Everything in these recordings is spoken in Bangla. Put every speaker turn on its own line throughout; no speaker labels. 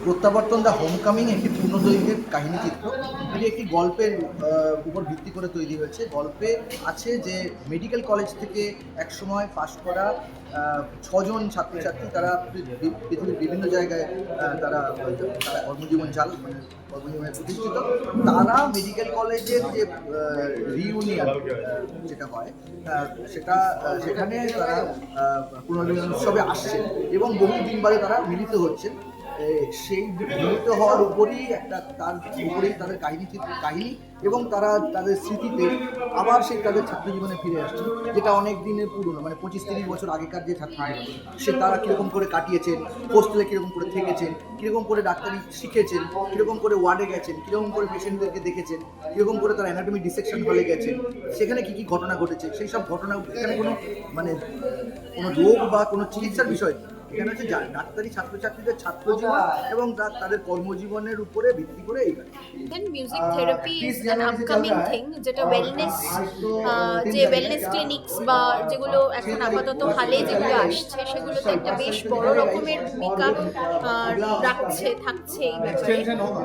প্রত্যাবর্তন দ্য হোমকামিং একটি পূর্ণদৈর্ঘ্যের কাহিনী চিত্র। এটি একটি গল্পের উপর ভিত্তি করে তৈরি হয়েছে। গল্পে আছে যে মেডিকেল কলেজ থেকে একসময় পাশ করা 6জন ছাত্রছাত্রী, তারা পৃথিবীর বিভিন্ন জায়গায় তারা কর্মজীবন কর্মজীবনে প্রতিষ্ঠিত। তারা মেডিকেল কলেজের যে রিইউনিয়ন যেটা হয় সেখানে তারা পুনর্মিলন উৎসবে আসছে এবং বহুদিন বাদে তারা মিলিত হচ্ছেন। সেই মিলিত হওয়ার উপরই তাদের কাহিনী এবং তারা তাদের স্মৃতিতে আবার তাদের ছাত্র জীবনে ফিরে আসছে, যেটা অনেক দিনের পুরনো, মানে 25-30 বছর আগেকার যে ছাত্র সে তারা কীরকম করে কাটিয়েছেন, হোস্টেলে কীরকম করে থেকেছেন, কীরকম করে ডাক্তারি শিখেছেন, কীরকম করে ওয়ার্ডে গেছেন, কীরকম করে পেশেন্টদেরকে দেখেছেন, কীরকম করে তারা অ্যানাটমি ডিসেকশন হলে গেছেন, সেখানে কী কী ঘটনা ঘটেছে, সেই সব ঘটনা। এখানে কোনো রোগ বা কোনো চিকিৎসার বিষয় নেই। এখানে হচ্ছে ডাক্তারি ছাত্রছাত্রীদের ছাত্রজীবন এবং তাদের কর্মজীবনের উপরে ভিত্তি করে এই
then music therapy is an upcoming thing, যেটা ওয়েলনেস ক্লিনিক্স বা যেগুলো এখন আপাতত হালে যেগুলো আসছে সেগুলোতে একটা বেশ বড় রকমের ভূমিকা থাকছে এই ব্যাপারে।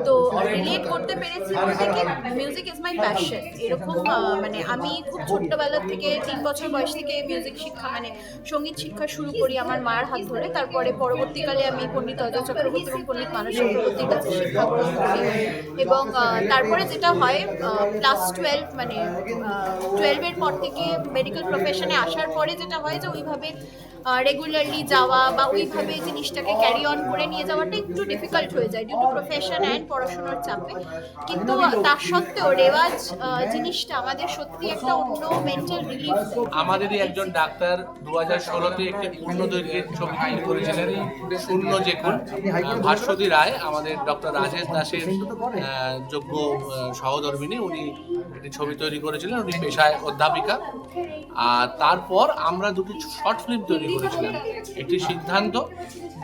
তো রিলেট করতে পেরেছি বলতে কি মিউজিক ইজ মাই প্যাশন। এরকম মানে আমি খুব ছোট্টবেলা থেকে 3 বছর বয়স থেকে মিউজিক শিক্ষা সঙ্গীত শিক্ষা শুরু করি আমার মায়ের হাত ধরে। তারপরে পরবর্তীকালে আমি পণ্ডিত অজয় চক্রবর্তী এবং পণ্ডিত মানস চক্রবর্তীর কাছে শিক্ষা গ্রহণ করি এবং তারপরে যেটা হয় ক্লাস 12 মানে 12-এর পর থেকে মেডিকেল প্রফেশনে আসার পরে যেটা হয় যে ওইভাবে রেগুলারলি যাওয়া বা ওইভাবে জিনিসটাকে ক্যারি অন করে নিয়ে যাওয়াটা একটু ডিফিকাল্ট হয়ে যায় ডিউ টু প্রফেশন অ্যান্ড পড়াশোনার চাপে। কিন্তু তার সত্ত্বেও রেওয়াজ জিনিসটা আমাদের সত্যি একটা অন্য মেন্টাল রিলিফ।
আমাদেরই একজন ডাক্তার 2016-তে একটি পূর্ণদৈর্ঘ্যের ছবি তৈরি করেছিলেন, শূন্য যেখান। ভাস্বতী রায় আমাদের ডক্টর রাজেশ দাসের যোগ্য সহধর্মিণী, উনি একটি ছবি তৈরি করেছিলেন। উনি পেশায় অধ্যাপিকা। আর তারপর আমরা দুটি শর্ট ফিল্ম তৈরি করেছিলাম। একটি সিদ্ধান্ত,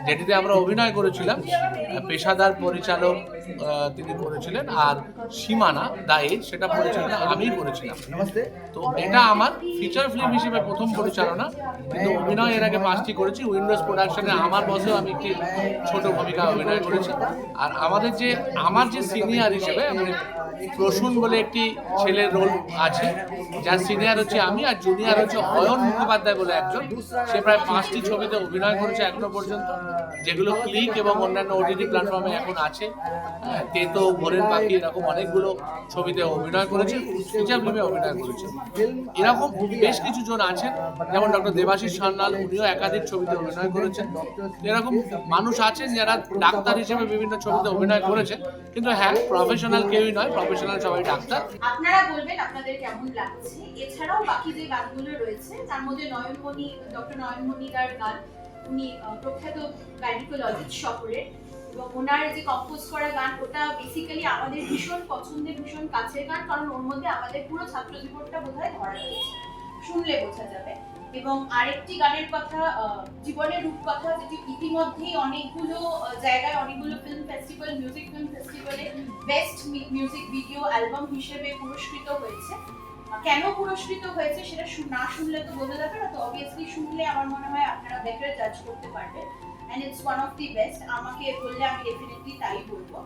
যেটিতে আমরা অভিনয় করেছিলাম, পেশাদার পরিচালক তিনি করেছিলেন, আর সীমানা দায়ে সেটা পরিচালনা আমিই করেছিলাম। তো এটা আমার ফিচার ফিল্ম হিসেবে প্রথম পরিচালনা, কিন্তু অভিনয় এর আগে 5টি করেছি। উইন্ডোজ প্রোডাকশনে আমার বসেও আমি একটি ছোট ভূমিকা অভিনয় করেছি। আর আমার যে সিনিয়র হিসেবে প্রসূন বলে একটি ছেলের রোল আছে, যার সিনিয়র হচ্ছে আমি, আর জুনিয়র হচ্ছে অয়ন মুখোপাধ্যায় বলে একজন। সে প্রায় 5টি ছবিতে অভিনয় করেছে এখনো পর্যন্ত, যেগুলো ক্লিক এবং অন্যান্য ওটিটি প্ল্যাটফর্মে এখন আছে। তেতো, ভোরের পাখি, এরকম অনেকগুলো ছবিতে অভিনয় করেছে, ফিচার ফিল্মে অভিনয় করেছে। এরকম বেশ কিছু জন আছেন, যেমন ডক্টর দেবাশিস সান্যাল, উনিও একাধিক ছবিতে অভিনয় করেছেন। এরকম মানুষ আছেন যারা ডাক্তার হিসেবে বিভিন্ন ছবিতে অভিনয় করেছেন, কিন্তু হ্যাঁ, প্রফেশনাল কেউই নয়, প্রফেশনাল সবাই ডাক্তার।
আপনারা বলবেন আপনাদের কেমন লাগছে। এছাড়াও বাকি যে গানগুলো রয়েছে তার মধ্যে ডক্টর নয়নমণিদার গান, উনি প্রখ্যাত গাইনোকোলজিস্ট শহরের, এবং ওনার যে কম্পোজ করা গান ওটা বেসিক্যালি আমাদের ভীষণ পছন্দের, ভীষণ কাছের গান, কারণ ওর মধ্যে আমাদের পুরো ছাত্র জীবনটা বোধহয় ধরা রয়েছে, শুনলে বোঝা যাবে। এবং আরেকটি গানের কথা জীবনের রূপকথা, যেটি ইতিমধ্যেই অনেকগুলো জায়গায়, অনেকগুলো মিউজিক ফিল্ম ফেস্টিভ্যালে বেস্ট মিউজিক ভিডিও অ্যালবাম হিসেবে পুরস্কৃত হয়েছে। কেন পুরস্কৃত হয়েছে সেটা না শুনলে তো বোঝা যাবে না, তো অবভিয়াসলি শুনলে আমার মনে হয় আপনারা বেটার জাজ করতে পারবেন। And it's one of the best. আমাকে বললে আমি ডেফিনেটলি তাই বলবো।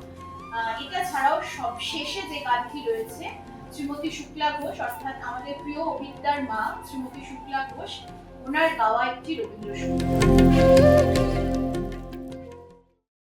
এটা ছাড়াও সব শেষে যে গানটি রয়েছে, শ্রীমতী শুক্লা ঘোষ, অর্থাৎ আমাদের প্রিয় অভিজ্ঞতার মা শ্রীমতী শুক্লা ঘোষ, ওনার গাওয়া একটি রবীন্দ্রসঙ্গীত।